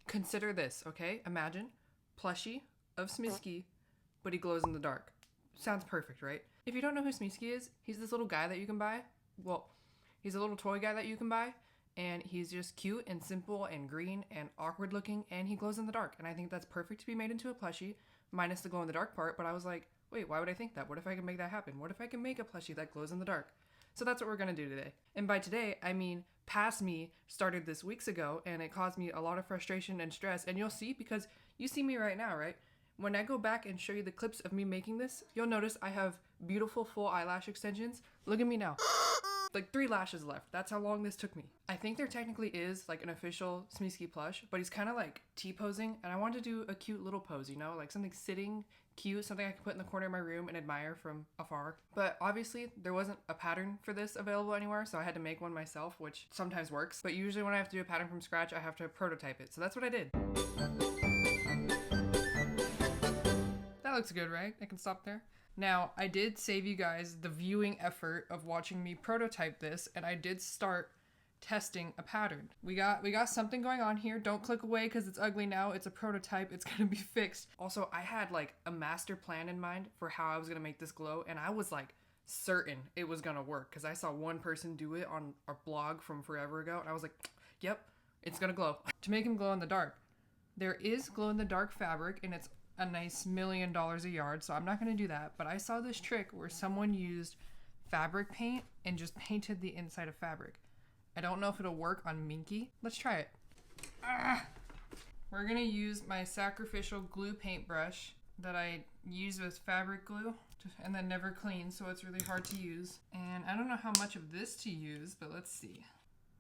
Consider this, okay? Imagine plushie of Smiski, but he glows in the dark. Sounds perfect, right? If you don't know who Smiski is, he's this little guy that you can buy. Well, he's a little toy guy that you can buy, and he's just cute and simple and green and awkward looking, and he glows in the dark. And I think that's perfect to be made into a plushie, minus the glow in the dark part. But I was like, wait, why would I think that? What if I can make that happen? What if I can make a plushie that glows in the dark? So that's what we're gonna do today. And by today, I mean past me started this weeks ago, and it caused me a lot of frustration and stress. And you'll see, because you see me right now, right? When I go back and show you the clips of me making this, you'll notice I have beautiful full eyelash extensions. Look at me now. Like 3 lashes left. That's how long this took me. I think there technically is like an official Smiski plush, but he's kind of like T-posing, and I wanted to do a cute little pose, you know, like something sitting cute, something I can put in the corner of my room and admire from afar. But obviously there wasn't a pattern for this available anywhere, so I had to make one myself, which sometimes works. But usually when I have to do a pattern from scratch, I have to prototype it. So that's what I did. That looks good, right? I can stop there. Now, I did save you guys the viewing effort of watching me prototype this, and I did start testing a pattern. We got something going on here. Don't click away because it's ugly now. It's a prototype. It's gonna be fixed. Also, I had like a master plan in mind for how I was gonna make this glow, and I was like certain it was gonna work because I saw one person do it on a blog from forever ago, and I was like, yep, it's gonna glow. To make him glow in the dark, there is glow in the dark fabric, and it's a nice $1 million a yard, so I'm not going to do that. But I saw this trick where someone used fabric paint and just painted the inside of fabric. I don't know if it'll work on Minky. Let's try it. We're going to use my sacrificial glue paintbrush that I use with fabric glue and then never clean, so it's really hard to use. And I don't know how much of this to use, but let's see.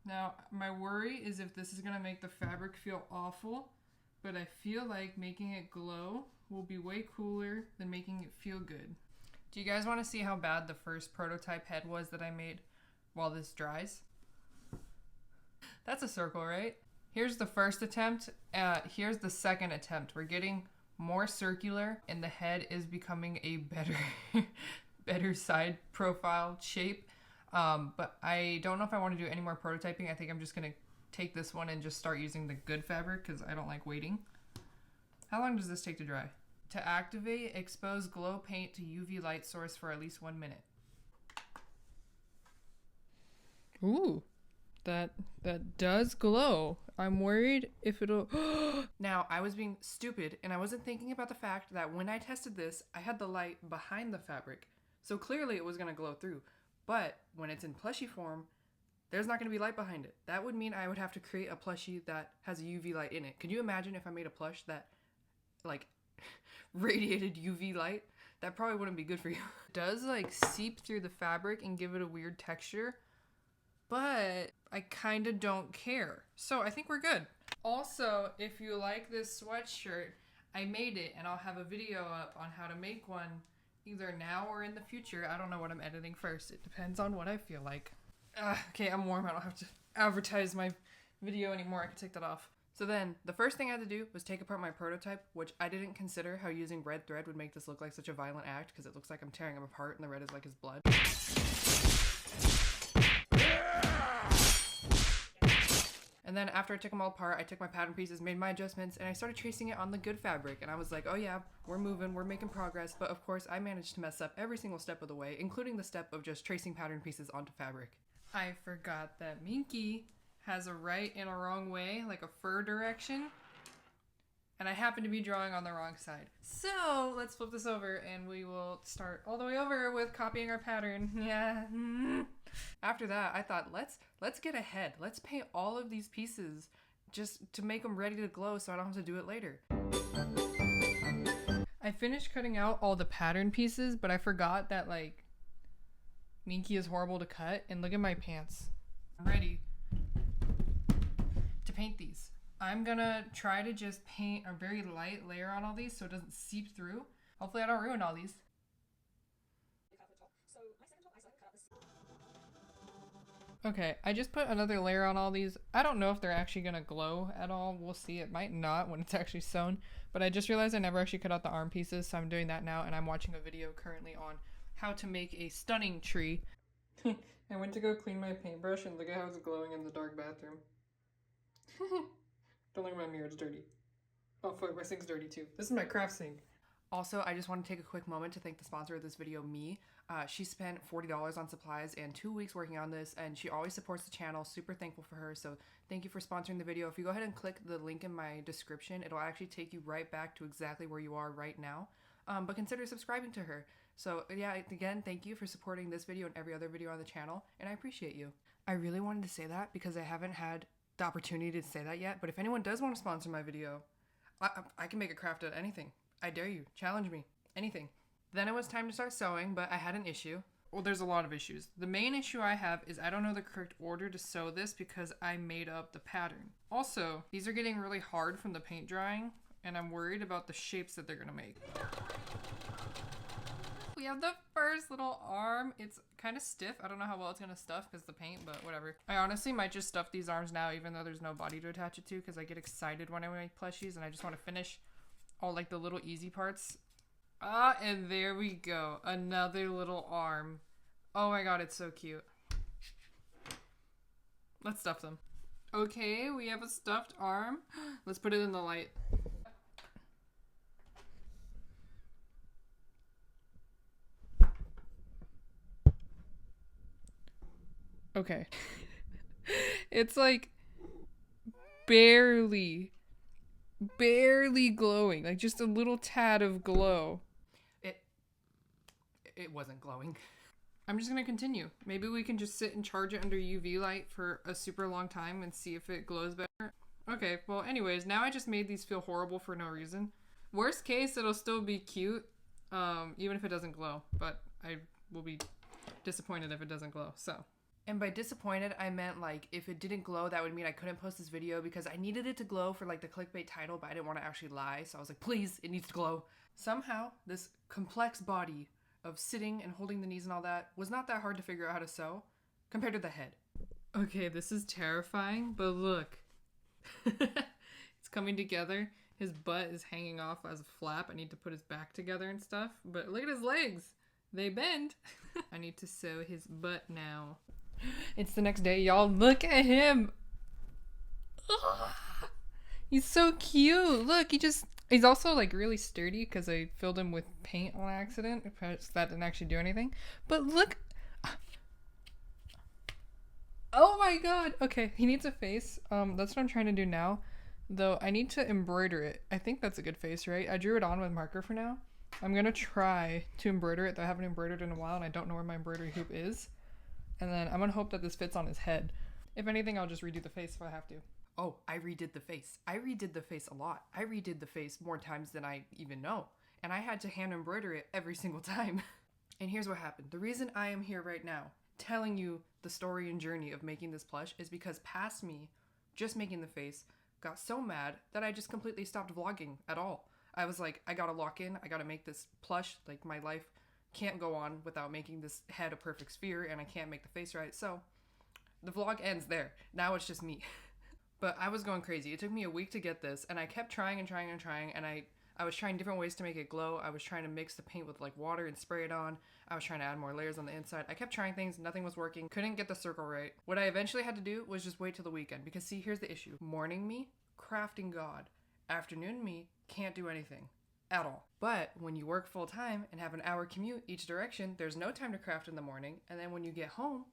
Now, my worry is if this is going to make the fabric feel awful, but I feel like making it glow will be way cooler than making it feel good. Do you guys want to see how bad the first prototype head was that I made while this dries? That's a circle, right? Here's the first attempt. Here's the second attempt. We're getting more circular, and the head is becoming a better side profile shape. But I don't know if I want to do any more prototyping. I think I'm just going to take this one and just start using the good fabric because I don't like waiting. How long does this take to dry? To activate, expose glow paint to UV light source for at least 1 minute. Ooh, that does glow. I'm worried if it'll... Now, I was being stupid and I wasn't thinking about the fact that when I tested this, I had the light behind the fabric. So clearly it was going to glow through. But when it's in plushie form, there's not going to be light behind it. That would mean I would have to create a plushie that has a UV light in it. Could you imagine if I made a plush that, like, radiated UV light? That probably wouldn't be good for you. It does, like, seep through the fabric and give it a weird texture, but I kind of don't care. So I think we're good. Also, if you like this sweatshirt, I made it, and I'll have a video up on how to make one either now or in the future. I don't know what I'm editing first. It depends on what I feel like. Okay, I'm warm. I don't have to advertise my video anymore. I can take that off. So then, the first thing I had to do was take apart my prototype, which I didn't consider how using red thread would make this look like such a violent act, because it looks like I'm tearing him apart and the red is like his blood. And then after I took them all apart, I took my pattern pieces, made my adjustments, and I started tracing it on the good fabric. And I was like, oh yeah, we're moving, we're making progress. But of course, I managed to mess up every single step of the way, including the step of just tracing pattern pieces onto fabric. I forgot that Minky has a right and a wrong way, like a fur direction. And I happen to be drawing on the wrong side. So let's flip this over and we will start all the way over with copying our pattern. Yeah. After that, I thought, let's get ahead. Let's paint all of these pieces just to make them ready to glow so I don't have to do it later. I finished cutting out all the pattern pieces, but I forgot that, like, Minky is horrible to cut, and look at my pants. I'm ready to paint these. I'm gonna try to just paint a very light layer on all these so it doesn't seep through. Hopefully I don't ruin all these. Okay, I just put another layer on all these. I don't know if they're actually gonna glow at all. We'll see. It might not when it's actually sewn, but I just realized I never actually cut out the arm pieces, so I'm doing that now, and I'm watching a video currently on how to make a stunning tree. I went to go clean my paintbrush and look at how it's glowing in the dark bathroom. Don't look at my mirror, it's dirty. Oh fuck, my sink's dirty too. This is my craft sink. Also, I just want to take a quick moment to thank the sponsor of this video, me. She spent $40 on supplies and 2 weeks working on this, and she always supports the channel. Super thankful for her, so thank you for sponsoring the video. If you go ahead and click the link in my description, it'll actually take you right back to exactly where you are right now. But consider subscribing to her. So yeah, again, thank you for supporting this video and every other video on the channel, and I appreciate you. I really wanted to say that because I haven't had the opportunity to say that yet, but if anyone does want to sponsor my video, I can make a craft out of anything. I dare you. Challenge me. Anything. Then it was time to start sewing, but I had an issue. Well, there's a lot of issues. The main issue I have is I don't know the correct order to sew this because I made up the pattern. Also, these are getting really hard from the paint drying, and I'm worried about the shapes that they're gonna make. We have the first little arm. It's kind of stiff. I don't know how well it's gonna stuff because the paint, but whatever. I honestly might just stuff these arms now even though there's no body to attach it to because I get excited when I make plushies and I just want to finish all like the little easy parts. And there we go. Another little arm. Oh my god, it's so cute. Let's stuff them. Okay, we have a stuffed arm. Let's put it in the light. Okay. It's like barely glowing, like just a little tad of glow. It wasn't glowing. I'm just gonna continue. Maybe we can just sit and charge it under UV light for a super long time and see if it glows better. Okay, well anyways, now I just made these feel horrible for no reason. Worst case, it'll still be cute, even if it doesn't glow, but I will be disappointed if it doesn't glow, so. And by disappointed, I meant like if it didn't glow, that would mean I couldn't post this video because I needed it to glow for like the clickbait title, but I didn't want to actually lie. So I was like, please, it needs to glow. Somehow, this complex body of sitting and holding the knees and all that was not that hard to figure out how to sew compared to the head. Okay, this is terrifying, but look. It's coming together. His butt is hanging off as a flap. I need to put his back together and stuff, but look at his legs. They bend. I need to sew his butt now. It's the next day, y'all. Look at him. Ugh. He's so cute. Look, he's also like really sturdy because I filled him with paint on accident. That didn't actually do anything. But look. Oh my god. Okay, he needs a face. That's what I'm trying to do now. Though I need to embroider it. I think that's a good face, right? I drew it on with marker for now. I'm gonna try to embroider it, though I haven't embroidered in a while and I don't know where my embroidery hoop is. And then I'm gonna hope that this fits on his head. If anything, I'll just redo the face if I have to. Oh, I redid the face. I redid the face a lot. I redid the face more times than I even know. And I had to hand embroider it every single time. And here's what happened. The reason I am here right now, telling you the story and journey of making this plush, is because past me, just making the face, got so mad that I just completely stopped vlogging at all. I was like, I gotta lock in. I gotta make this plush. Like, my life can't go on without making this head a perfect sphere, and I can't make the face right, so the vlog ends there. Now it's just me. But I was going crazy. It took me a week to get this, and I kept trying and trying and trying, and I was trying different ways to make it glow. I was trying to mix the paint with like water and spray it on. I was trying to add more layers on the inside. I kept trying things, nothing was working. Couldn't get the circle right. What I eventually had to do was just wait till the weekend, because see, here's the issue. Morning me, crafting God. Afternoon me, can't do anything. At all. But when you work full time and have an hour commute each direction, there's no time to craft in the morning, and then when you get home,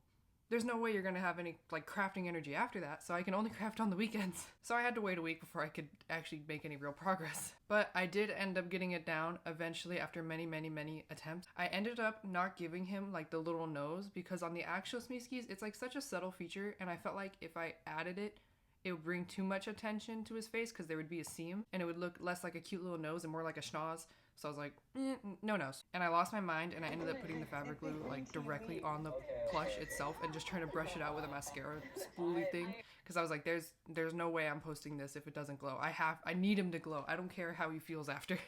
there's no way you're gonna have any like crafting energy after that, so I can only craft on the weekends. So I had to wait a week before I could actually make any real progress. But I did end up getting it down eventually after many attempts. I ended up not giving him like the little nose because on the actual smiskis, it's like such a subtle feature, and I felt like if I added it, it would bring too much attention to his face because there would be a seam and it would look less like a cute little nose and more like a schnoz. So I was like, no nose. And I lost my mind and I ended up putting the fabric glue like directly on the plush itself and just trying to brush it out with a mascara spoolie thing. Because I was like, there's no way I'm posting this if it doesn't glow. I need him to glow. I don't care how he feels after.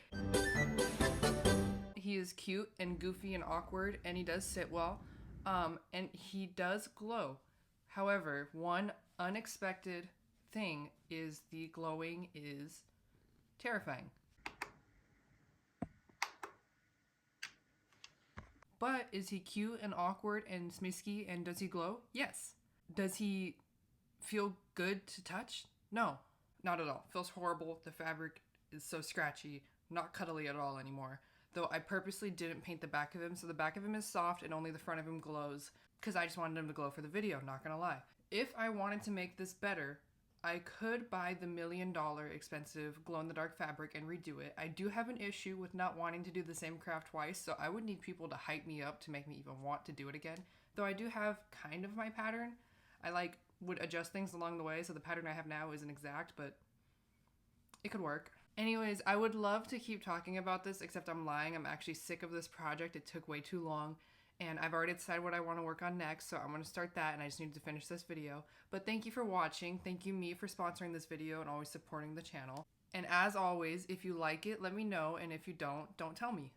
He is cute and goofy and awkward and he does sit well. And he does glow. However, one unexpected thing is the glowing is terrifying. But is he cute and awkward and smiski and does he glow? Yes. Does he feel good to touch? No. Not at all. Feels horrible. The fabric is so scratchy, not cuddly at all anymore. Though I purposely didn't paint the back of him, so the back of him is soft and only the front of him glows, because I just wanted him to glow for the video, not gonna lie. If I wanted to make this better, I could buy the $1 million expensive glow-in-the-dark fabric and redo it. I do have an issue with not wanting to do the same craft twice, so I would need people to hype me up to make me even want to do it again. Though I do have kind of my pattern. I would adjust things along the way, so the pattern I have now isn't exact, but it could work. Anyways, I would love to keep talking about this, except I'm lying. I'm actually sick of this project. It took way too long. And I've already decided what I want to work on next, so I'm going to start that, and I just need to finish this video. But thank you for watching. Thank you, me, for sponsoring this video and always supporting the channel. And as always, if you like it, let me know, and if you don't tell me.